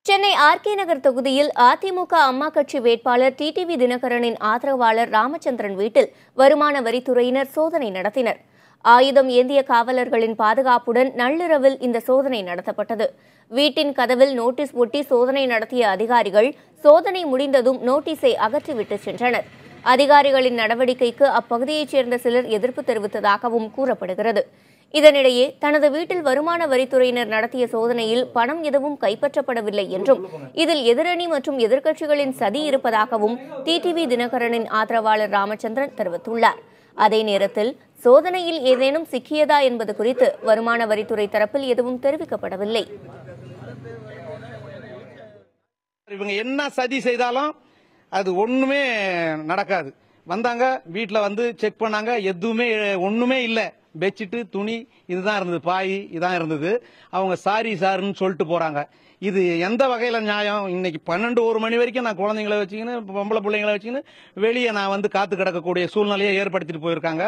Chennai RK நகர் தொகுதியில் அதிமுக அம்மா கட்சி வேட்பாளர் டிடிவி தினகரனின் ஆதரவாளர் ராமச்சந்திரன் வீட்டில் வருமான வரித்துறையினர் சோதனை நடத்தினர். ஆயுதம் ஏந்திய காவலர்களின் பாதுகாப்புடன் நள்ளிரவில் இந்த சோதனை நடத்தப்பட்டது. வீட்டின் கதவில் நோட்டீஸ் ஒட்டி சோதனை நடத்திய அதிகாரிகள் சோதனை முடிந்ததும் நோட்டீஸை அகற்றிவிட்டு சென்றனர். அதிகாரிகளின் நடவடிக்கைக்கு அப்பகுதியைச் சேர்ந்த சிலர் எதிர்ப்பு தெரிவித்ததாகவும் கூறப்படுகிறது. இதனிடையே தனது வீட்டில் வருமான வரித்துறையினர் நடத்திய சோதனையில் பணம் எதுவும் கைப்பற்றப்படவில்லை என்றும் இதில் எதிரணி மற்றும் எதிர்க்கட்சிகளின் சதி இருப்பதாகவும் டிடிவி தினகரனின் ஆதரவாளர் ராமச்சந்திரன் தெரிவித்துள்ளார். அதே நேரத்தில் சோதனையில் ஏதேனும் சிக்கியதா என்பது குறித்து வருமான வரித்துறை தரப்பில் எதுவும் தெரிவிக்கப்படவில்லை. இவங்க என்ன சதி செய்தாலும் அது ஒண்ணுமே நடக்காது. வந்தாங்க, வீட்டுல வந்து செக் பண்ணாங்க, எதுவுமே ஒண்ணுமே இல்ல. பெட்ஷீட், துணி இதுதான் இருந்தது, பாய் இதான் இருந்தது. அவங்க சாரி சார்னு சொல்லிட்டு போறாங்க. இது எந்த வகையில நியாயம்? இன்னைக்கு 12-1 மணி வரைக்கும் நான் குழந்தைங்களை வச்சுக்கின்னு, பொம்பளை பிள்ளைங்களை வச்சுக்கின்னு வெளியே நான் வந்து காத்து கிடக்கக்கூடிய சூழ்நிலையை ஏற்படுத்திட்டு போயிருக்காங்க.